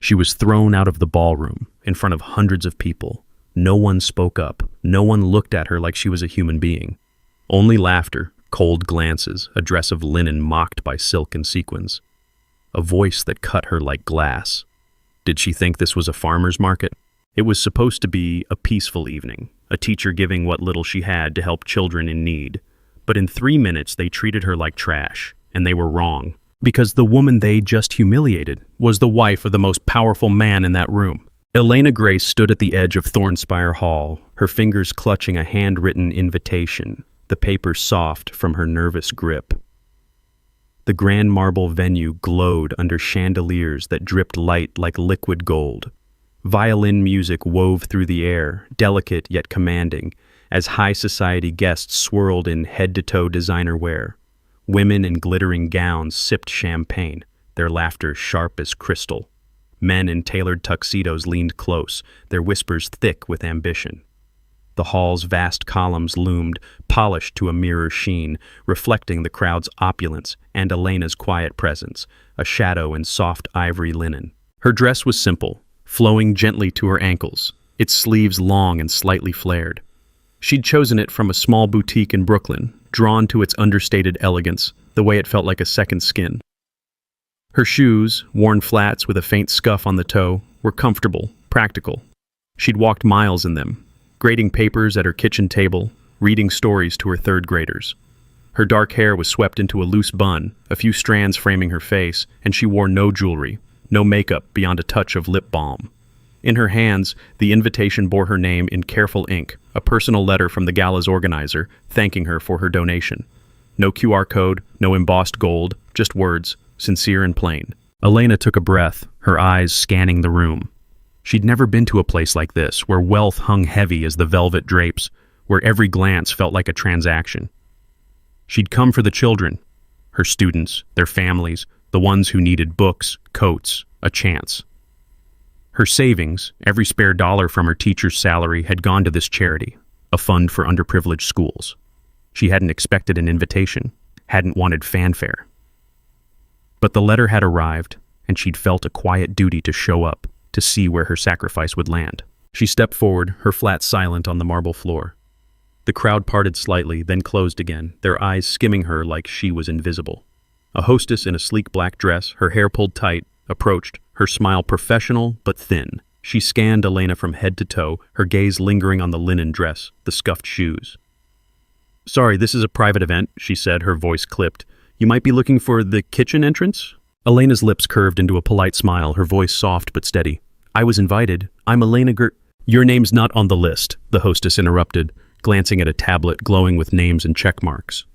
She was thrown out of the ballroom, in front of hundreds of people. No one spoke up. No one looked at her like she was a human being. Only laughter, cold glances, a dress of linen mocked by silk and sequins. A voice that cut her like glass. Did she think this was a farmer's market? It was supposed to be a peaceful evening, a teacher giving what little she had to help children in need. But in 3 minutes, they treated her like trash, and they were wrong. Because the woman they just humiliated was the wife of the most powerful man in that room. Elena Grace stood at the edge of Thornspire Hall, her fingers clutching a handwritten invitation, the paper soft from her nervous grip. The grand marble venue glowed under chandeliers that dripped light like liquid gold. Violin music wove through the air, delicate yet commanding, as high society guests swirled in head-to-toe designer wear. Women in glittering gowns sipped champagne, their laughter sharp as crystal. Men in tailored tuxedos leaned close, their whispers thick with ambition. The hall's vast columns loomed, polished to a mirror sheen, reflecting the crowd's opulence and Elena's quiet presence, a shadow in soft ivory linen. Her dress was simple, flowing gently to her ankles, its sleeves long and slightly flared. She'd chosen it from a small boutique in Brooklyn, drawn to its understated elegance, the way it felt like a second skin. Her shoes, worn flats with a faint scuff on the toe, were comfortable, practical. She'd walked miles in them, grading papers at her kitchen table, reading stories to her third graders. Her dark hair was swept into a loose bun, a few strands framing her face, and she wore no jewelry, no makeup beyond a touch of lip balm. In her hands, the invitation bore her name in careful ink, a personal letter from the Gala's organizer, thanking her for her donation. No QR code, no embossed gold, just words, sincere and plain. Elena took a breath, her eyes scanning the room. She'd never been to a place like this, where wealth hung heavy as the velvet drapes, where every glance felt like a transaction. She'd come for the children, her students, their families, the ones who needed books, coats, a chance. Her savings, every spare dollar from her teacher's salary, had gone to this charity, a fund for underprivileged schools. She hadn't expected an invitation, hadn't wanted fanfare. But the letter had arrived, and she'd felt a quiet duty to show up, to see where her sacrifice would land. She stepped forward, her flat silent on the marble floor. The crowd parted slightly, then closed again, their eyes skimming her like she was invisible. A hostess in a sleek black dress, her hair pulled tight, approached, her smile professional but thin. She scanned Elena from head to toe, her gaze lingering on the linen dress, the scuffed shoes. "Sorry, this is a private event," she said, her voice clipped. "You might be looking for the kitchen entrance?" Elena's lips curved into a polite smile, her voice soft but steady. "I was invited. I'm Elena "Your name's not on the list," the hostess interrupted, glancing at a tablet glowing with names and check marks.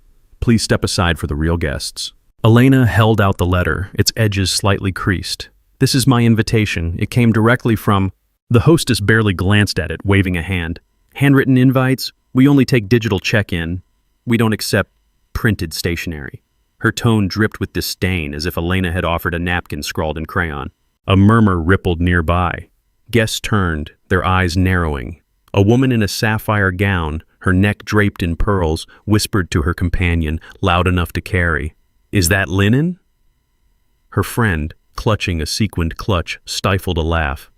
"Please step aside for the real guests." Elena held out the letter, its edges slightly creased. "This is my invitation. It came directly from—" The hostess barely glanced at it, waving a hand. "Handwritten invites? We only take digital check-in. We don't accept printed stationery." Her tone dripped with disdain, as if Elena had offered a napkin scrawled in crayon. A murmur rippled nearby. Guests turned, their eyes narrowing. A woman in a sapphire gown, her neck draped in pearls, whispered to her companion, loud enough to carry, "Is that linen?" Her friend, clutching a sequined clutch, stifled a laugh.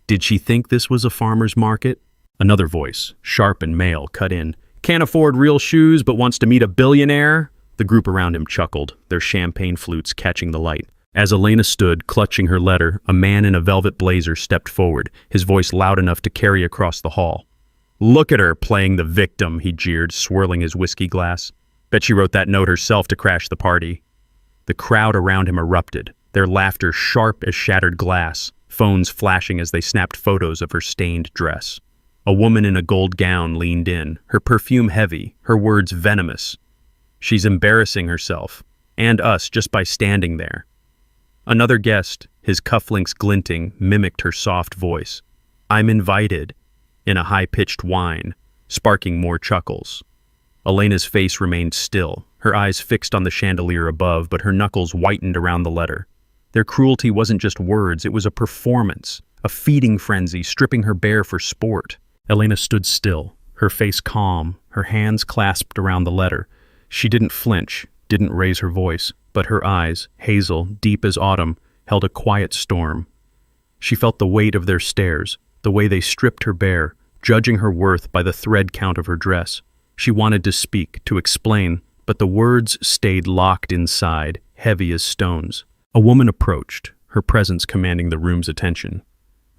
Did she think this was a farmer's market? Another voice, sharp and male, cut in. "Can't afford real shoes but wants to meet a billionaire?" The group around him chuckled, their champagne flutes catching the light. As Elena stood, clutching her letter, a man in a velvet blazer stepped forward, his voice loud enough to carry across the hall. "Look at her, playing the victim," he jeered, swirling his whiskey glass. "Bet she wrote that note herself to crash the party." The crowd around him erupted, their laughter sharp as shattered glass, phones flashing as they snapped photos of her stained dress. A woman in a gold gown leaned in, her perfume heavy, her words venomous. "She's embarrassing herself, and us, just by standing there." Another guest, his cufflinks glinting, mimicked her soft voice. "I'm invited," in a high-pitched whine, sparking more chuckles. Elena's face remained still, her eyes fixed on the chandelier above, but her knuckles whitened around the letter. Their cruelty wasn't just words, it was a performance, a feeding frenzy, stripping her bare for sport. Elena stood still, her face calm, her hands clasped around the letter. She didn't flinch, didn't raise her voice, but her eyes, hazel, deep as autumn, held a quiet storm. She felt the weight of their stares, the way they stripped her bare, judging her worth by the thread count of her dress. She wanted to speak, to explain, but the words stayed locked inside, heavy as stones. A woman approached, her presence commanding the room's attention.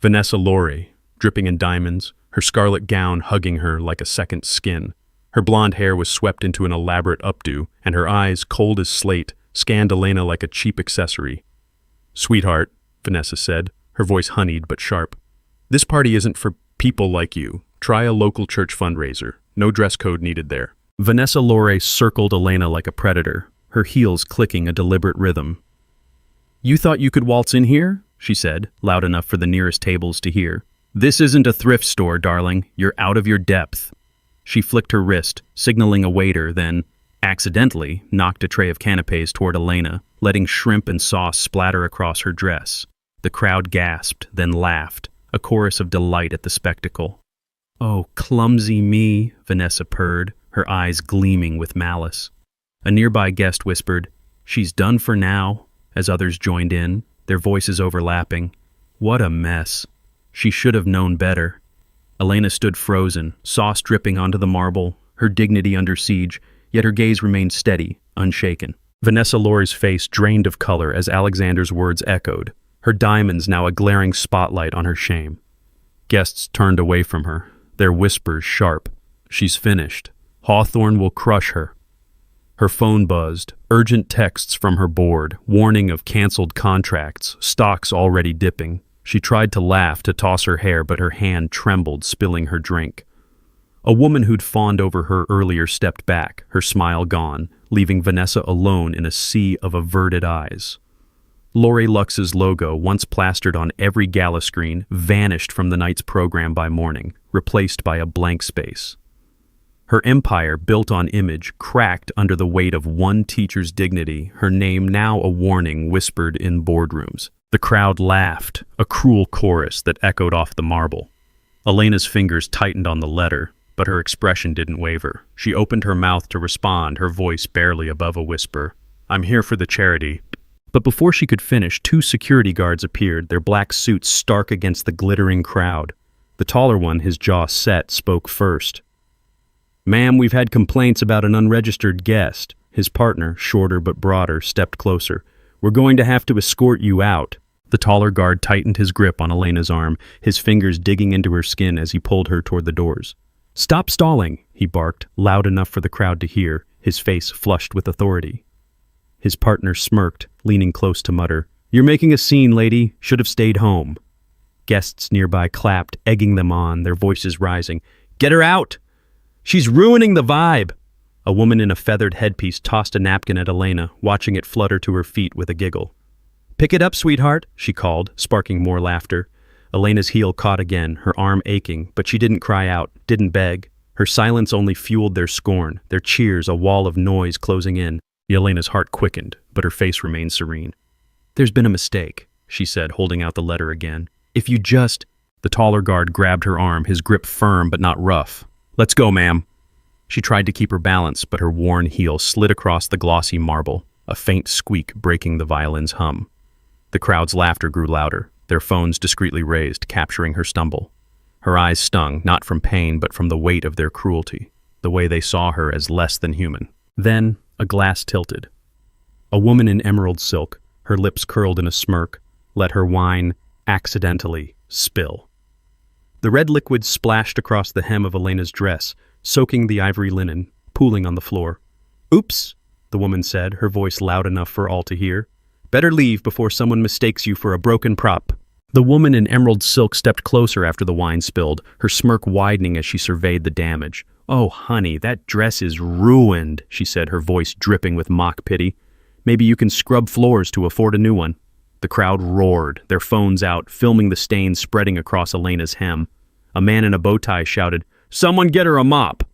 Vanessa Laurie, dripping in diamonds, her scarlet gown hugging her like a second skin. Her blonde hair was swept into an elaborate updo, and her eyes, cold as slate, scanned Elena like a cheap accessory. "Sweetheart," Vanessa said, her voice honeyed but sharp. "This party isn't for people like you. Try a local church fundraiser. No dress code needed there." Vanessa Laurie circled Elena like a predator, her heels clicking a deliberate rhythm. "You thought you could waltz in here?" she said, loud enough for the nearest tables to hear. "This isn't a thrift store, darling. You're out of your depth." She flicked her wrist, signaling a waiter, then, accidentally, knocked a tray of canapes toward Elena, letting shrimp and sauce splatter across her dress. The crowd gasped, then laughed, a chorus of delight at the spectacle. "Oh, clumsy me," Vanessa purred, her eyes gleaming with malice. A nearby guest whispered, "She's done for now," as others joined in, their voices overlapping. What a mess. She should have known better. Elena stood frozen, sauce dripping onto the marble, her dignity under siege, yet her gaze remained steady, unshaken. Vanessa Laurie's face drained of color as Alexander's words echoed, her diamonds now a glaring spotlight on her shame. Guests turned away from her, their whispers sharp. "She's finished. Hawthorne will crush her." Her phone buzzed, urgent texts from her board, warning of canceled contracts, stocks already dipping. She tried to laugh, to toss her hair, but her hand trembled, spilling her drink. A woman who'd fawned over her earlier stepped back, her smile gone, leaving Vanessa alone in a sea of averted eyes. Lori Lux's logo, once plastered on every gala screen, vanished from the night's program by morning, replaced by a blank space. Her empire, built on image, cracked under the weight of one teacher's dignity, her name now a warning whispered in boardrooms. The crowd laughed, a cruel chorus that echoed off the marble. Elena's fingers tightened on the letter, but her expression didn't waver. She opened her mouth to respond, her voice barely above a whisper. "I'm here for the charity." But before she could finish, two security guards appeared, their black suits stark against the glittering crowd. The taller one, his jaw set, spoke first. "Ma'am, we've had complaints about an unregistered guest." His partner, shorter but broader, stepped closer. "We're going to have to escort you out." The taller guard tightened his grip on Elena's arm, his fingers digging into her skin as he pulled her toward the doors. "Stop stalling," he barked, loud enough for the crowd to hear, his face flushed with authority. His partner smirked, leaning close to mutter, "You're making a scene, lady. Should have stayed home." Guests nearby clapped, egging them on, their voices rising. "Get her out! She's ruining the vibe!" A woman in a feathered headpiece tossed a napkin at Elena, watching it flutter to her feet with a giggle. "Pick it up, sweetheart," she called, sparking more laughter. Elena's heel caught again, her arm aching, but she didn't cry out, didn't beg. Her silence only fueled their scorn, their cheers a wall of noise closing in. Elena's heart quickened, but her face remained serene. "There's been a mistake," she said, holding out the letter again. "If you just—" The taller guard grabbed her arm, his grip firm but not rough. "Let's go, ma'am." She tried to keep her balance, but her worn heel slid across the glossy marble, a faint squeak breaking the violin's hum. The crowd's laughter grew louder, their phones discreetly raised, capturing her stumble. Her eyes stung, not from pain, but from the weight of their cruelty, the way they saw her as less than human. Then, a glass tilted. A woman in emerald silk, her lips curled in a smirk, let her wine, accidentally, spill. The red liquid splashed across the hem of Elena's dress, soaking the ivory linen, pooling on the floor. "Oops," the woman said, her voice loud enough for all to hear. "Better leave before someone mistakes you for a broken prop." The woman in emerald silk stepped closer after the wine spilled, her smirk widening as she surveyed the damage. "Oh, honey, that dress is ruined," she said, her voice dripping with mock pity. "Maybe you can scrub floors to afford a new one." The crowd roared, their phones out, filming the stains spreading across Elena's hem. A man in a bow tie shouted, "Someone get her a mop!"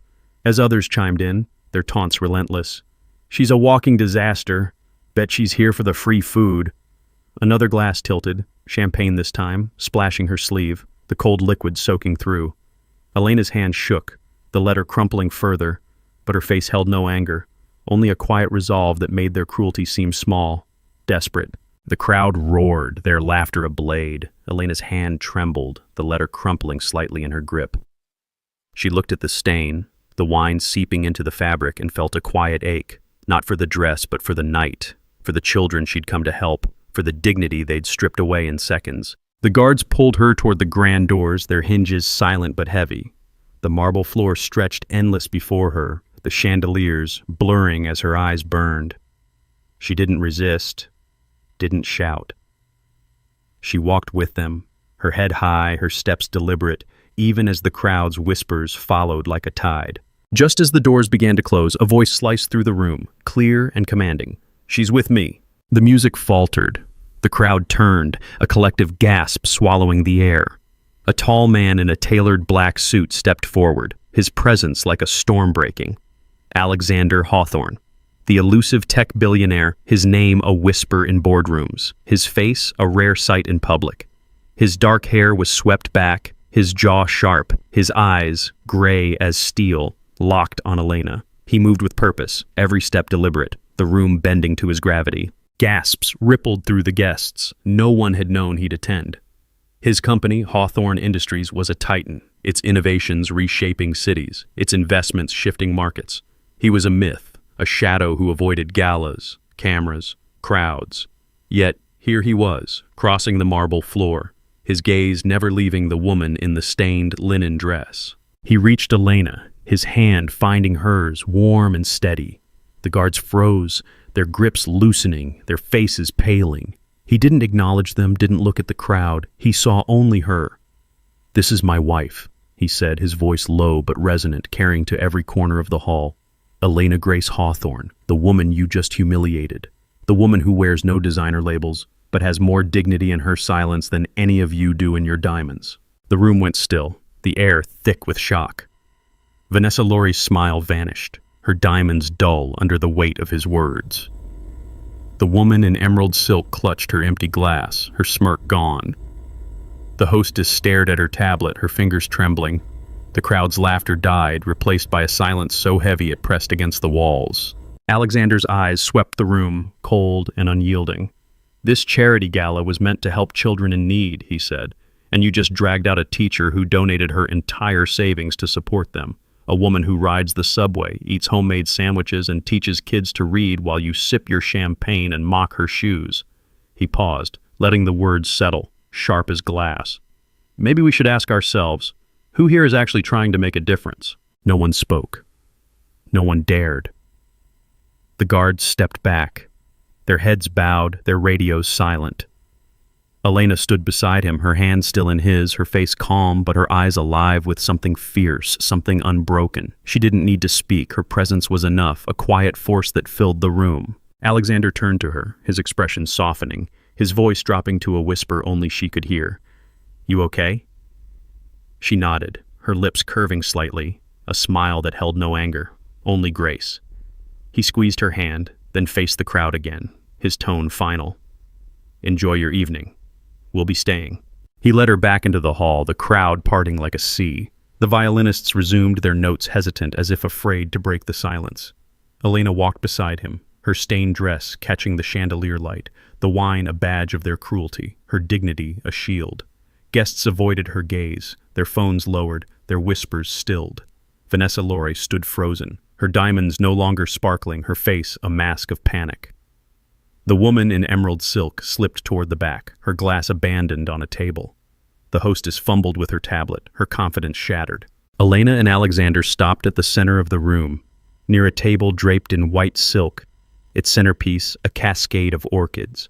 As others chimed in, their taunts relentless. "She's a walking disaster. Bet she's here for the free food." Another glass tilted, champagne this time, splashing her sleeve, the cold liquid soaking through. Elena's hand shook, the letter crumpling further, but her face held no anger, only a quiet resolve that made their cruelty seem small, desperate. The crowd roared, their laughter a blade. Elena's hand trembled, the letter crumpling slightly in her grip. She looked at the stain, the wine seeping into the fabric, and felt a quiet ache, not for the dress but for the night, for the children she'd come to help, for the dignity they'd stripped away in seconds. The guards pulled her toward the grand doors, their hinges silent but heavy. The marble floor stretched endless before her, the chandeliers blurring as her eyes burned. She didn't resist, didn't shout. She walked with them, her head high, her steps deliberate, even as the crowd's whispers followed like a tide. Just as the doors began to close, a voice sliced through the room, clear and commanding. "She's with me." The music faltered. The crowd turned, a collective gasp swallowing the air. A tall man in a tailored black suit stepped forward, his presence like a storm breaking. Alexander Hawthorne, the elusive tech billionaire, his name a whisper in boardrooms, his face a rare sight in public. His dark hair was swept back, his jaw sharp, his eyes, gray as steel, locked on Elena. He moved with purpose, every step deliberate, the room bending to his gravity. Gasps rippled through the guests. No one had known he'd attend. His company, Hawthorne Industries, was a titan, its innovations reshaping cities, its investments shifting markets. He was a myth, a shadow who avoided galas, cameras, crowds. Yet here he was, crossing the marble floor, his gaze never leaving the woman in the stained linen dress. He reached Elena, his hand finding hers, warm and steady. The guards froze, their grips loosening, their faces paling. He didn't acknowledge them, didn't look at the crowd. He saw only her. "This is my wife," he said, his voice low but resonant, carrying to every corner of the hall. "Elena Grace Hawthorne, the woman you just humiliated. The woman who wears no designer labels, but has more dignity in her silence than any of you do in your diamonds." The room went still, the air thick with shock. Vanessa Laurie's smile vanished, her diamonds dull under the weight of his words. The woman in emerald silk clutched her empty glass, her smirk gone. The hostess stared at her tablet, her fingers trembling. The crowd's laughter died, replaced by a silence so heavy it pressed against the walls. Alexander's eyes swept the room, cold and unyielding. "This charity gala was meant to help children in need," he said, "and you just dragged out a teacher who donated her entire savings to support them. A woman who rides the subway, eats homemade sandwiches, and teaches kids to read while you sip your champagne and mock her shoes." He paused, letting the words settle, sharp as glass. "Maybe we should ask ourselves, who here is actually trying to make a difference?" No one spoke. No one dared. The guards stepped back, their heads bowed, their radios silent. Elena stood beside him, her hand still in his, her face calm, but her eyes alive with something fierce, something unbroken. She didn't need to speak, her presence was enough, a quiet force that filled the room. Alexander turned to her, his expression softening, his voice dropping to a whisper only she could hear. "You okay?" She nodded, her lips curving slightly, a smile that held no anger, only grace. He squeezed her hand, then faced the crowd again, his tone final. "Enjoy your evening. We'll be staying." He led her back into the hall, the crowd parting like a sea. The violinists resumed their notes hesitant, as if afraid to break the silence. Elena walked beside him, her stained dress catching the chandelier light, the wine a badge of their cruelty, her dignity a shield. Guests avoided her gaze, their phones lowered, their whispers stilled. Vanessa Laurie stood frozen, her diamonds no longer sparkling, her face a mask of panic. The woman in emerald silk slipped toward the back, her glass abandoned on a table. The hostess fumbled with her tablet, her confidence shattered. Elena and Alexander stopped at the center of the room, near a table draped in white silk, its centerpiece a cascade of orchids.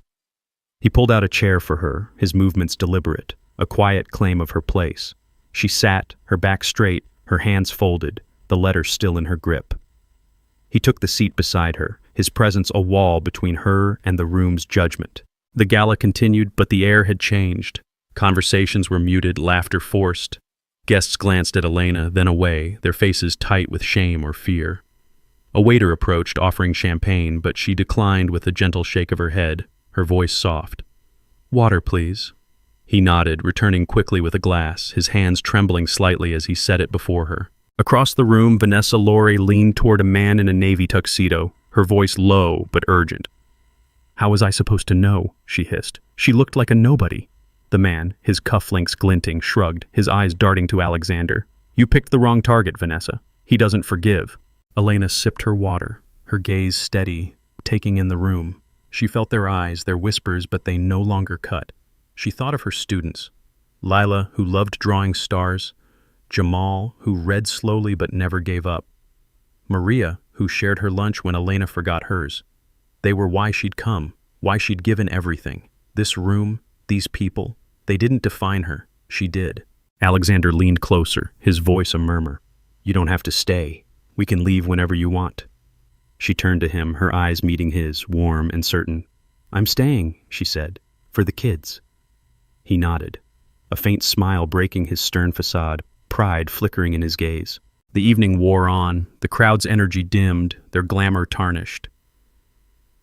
He pulled out a chair for her, his movements deliberate, a quiet claim of her place. She sat, her back straight, her hands folded, the letter still in her grip. He took the seat beside her, his presence a wall between her and the room's judgment. The gala continued, but the air had changed. Conversations were muted, laughter forced. Guests glanced at Elena, then away, their faces tight with shame or fear. A waiter approached, offering champagne, but she declined with a gentle shake of her head, her voice soft. "Water, please." He nodded, returning quickly with a glass, his hands trembling slightly as he set it before her. Across the room, Vanessa Laurie leaned toward a man in a navy tuxedo, her voice low but urgent. How was I supposed to know? She hissed. She looked like a nobody. The man, his cufflinks glinting, shrugged, his eyes darting to Alexander. You picked the wrong target, Vanessa. He doesn't forgive. Elena sipped her water, her gaze steady, taking in the room. She felt their eyes, their whispers, but they no longer cut. She thought of her students. Lila, who loved drawing stars. Jamal, who read slowly but never gave up. Maria, who shared her lunch when Elena forgot hers. They were why she'd come, why she'd given everything. This room, these people, they didn't define her. She did. Alexander leaned closer, his voice a murmur. You don't have to stay. We can leave whenever you want. She turned to him, her eyes meeting his, warm and certain. I'm staying, she said, for the kids. He nodded, a faint smile breaking his stern facade, pride flickering in his gaze. The evening wore on, the crowd's energy dimmed, their glamour tarnished.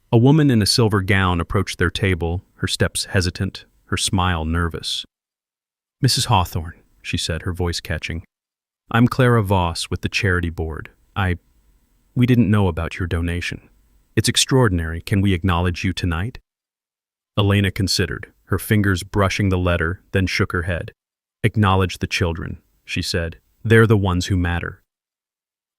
A woman in a silver gown approached their table, her steps hesitant, her smile nervous. Mrs. Hawthorne, she said, her voice catching. I'm Clara Voss with the charity board. We didn't know about your donation. It's extraordinary. Can we acknowledge you tonight? Elena considered, her fingers brushing the letter, then shook her head. Acknowledge the children, she said. They're the ones who matter.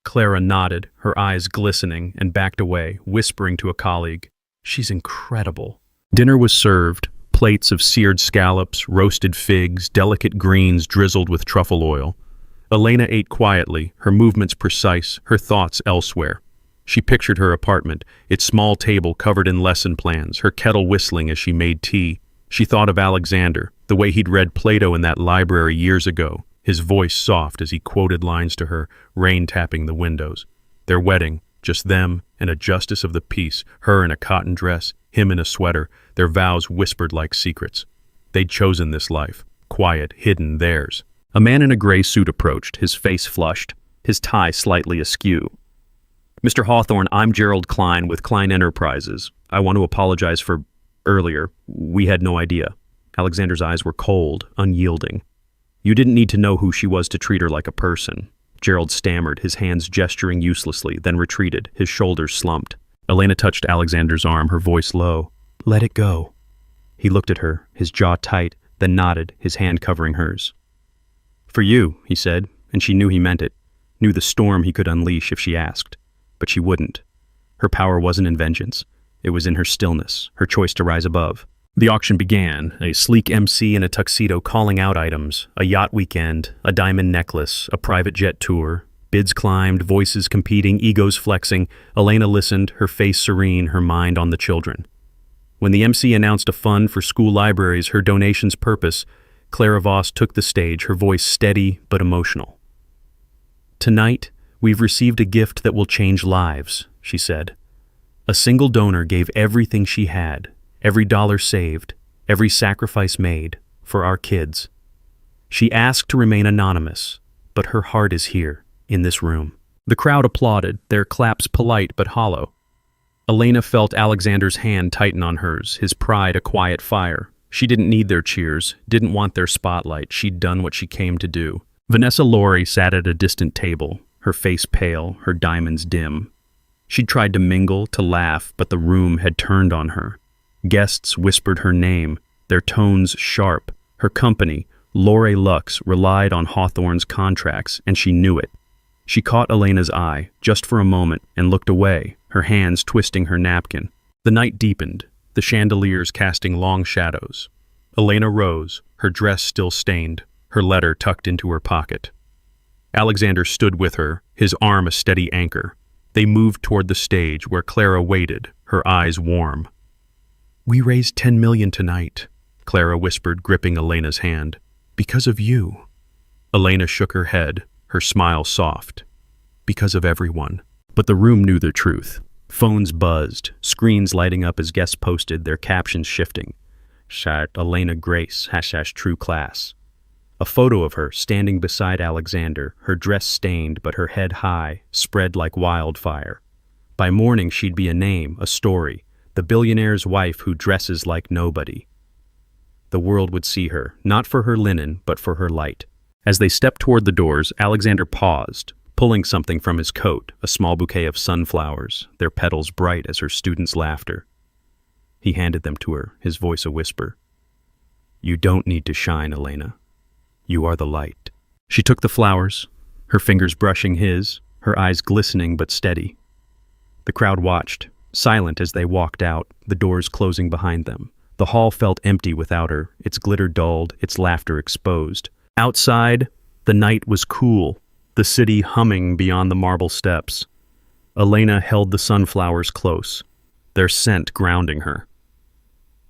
Clara nodded, her eyes glistening, and backed away, whispering to a colleague, She's incredible. Dinner was served, plates of seared scallops, roasted figs, delicate greens drizzled with truffle oil. Elena ate quietly, her movements precise, her thoughts elsewhere. She pictured her apartment, its small table covered in lesson plans, her kettle whistling as she made tea. She thought of Alexander, the way he'd read Plato in that library years ago, his voice soft as he quoted lines to her, rain tapping the windows. Their wedding, just them and a justice of the peace, her in a cotton dress, him in a sweater, their vows whispered like secrets. They'd chosen this life, quiet, hidden, theirs. A man in a gray suit approached, his face flushed, his tie slightly askew. Mr. Hawthorne, I'm Gerald Klein with Klein Enterprises. I want to apologize for earlier. We had no idea. Alexander's eyes were cold, unyielding. You didn't need to know who she was to treat her like a person. Gerald stammered, his hands gesturing uselessly, then retreated, his shoulders slumped. Elena touched Alexander's arm, her voice low. Let it go. He looked at her, his jaw tight, then nodded, his hand covering hers. For you, he said, and she knew he meant it, knew the storm he could unleash if she asked. But she wouldn't. Her power wasn't in vengeance. It was in her stillness, her choice to rise above. The auction began, a sleek MC in a tuxedo calling out items, a yacht weekend, a diamond necklace, a private jet tour. Bids climbed, voices competing, egos flexing. Elena listened, her face serene, her mind on the children. When the MC announced a fund for school libraries, her donation's purpose, Clara Voss took the stage, her voice steady but emotional. Tonight, we've received a gift that will change lives, she said. A single donor gave everything she had, every dollar saved, every sacrifice made, for our kids. She asked to remain anonymous, but her heart is here, in this room. The crowd applauded, their claps polite but hollow. Elena felt Alexander's hand tighten on hers, his pride a quiet fire. She didn't need their cheers, didn't want their spotlight. She'd done what she came to do. Vanessa Laurie sat at a distant table, her face pale, her diamonds dim. She'd tried to mingle, to laugh, but the room had turned on her. Guests whispered her name, their tones sharp. Her company, Laurie Lux, relied on Hawthorne's contracts, and she knew it. She caught Elena's eye, just for a moment, and looked away, her hands twisting her napkin. The night deepened, the chandeliers casting long shadows. Elena rose, her dress still stained, her letter tucked into her pocket. Alexander stood with her, his arm a steady anchor. They moved toward the stage where Clara waited, her eyes warm. We raised $10 million tonight, Clara whispered, gripping Elena's hand. Because of you. Elena shook her head, her smile soft. Because of everyone. But the room knew the truth. Phones buzzed, screens lighting up as guests posted, their captions shifting. Shart Elena Grace, # true class. A photo of her standing beside Alexander, her dress stained but her head high, spread like wildfire. By morning she'd be a name, a story, the billionaire's wife who dresses like nobody. The world would see her, not for her linen, but for her light. As they stepped toward the doors, Alexander paused, pulling something from his coat, a small bouquet of sunflowers, their petals bright as her students' laughter. He handed them to her, his voice a whisper. You don't need to shine, Elena. You are the light. She took the flowers, her fingers brushing his, her eyes glistening but steady. The crowd watched, silent as they walked out, the doors closing behind them. The hall felt empty without her, its glitter dulled, its laughter exposed. Outside, the night was cool, the city humming beyond the marble steps. Elena held the sunflowers close, their scent grounding her.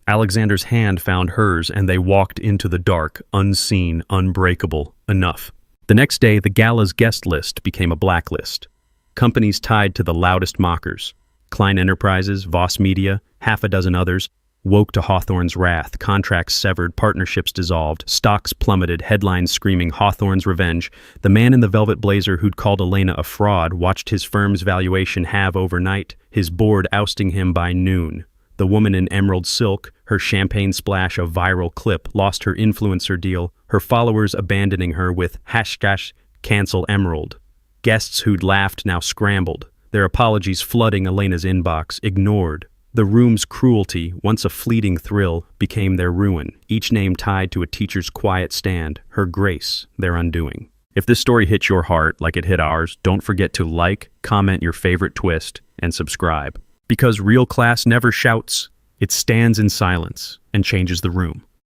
Alexander's hand found hers, and they walked into the dark, unseen, unbreakable. Enough. The next day, the Gala's guest list became a blacklist. Companies tied to the loudest mockers. Klein Enterprises, Voss Media, half a dozen others, woke to Hawthorne's wrath. Contracts severed, partnerships dissolved, stocks plummeted, headlines screaming Hawthorne's revenge. The man in the velvet blazer who'd called Elena a fraud watched his firm's valuation halve overnight, his board ousting him by noon. The woman in emerald silk, her champagne splash a viral clip, lost her influencer deal, her followers abandoning her with # cancel emerald. Guests who'd laughed now scrambled, their apologies flooding Elena's inbox, ignored. The room's cruelty, once a fleeting thrill, became their ruin, each name tied to a teacher's quiet stand, her grace, their undoing. If this story hit your heart like it hit ours, don't forget to like, comment your favorite twist, and subscribe. Because real class never shouts, it stands in silence and changes the room.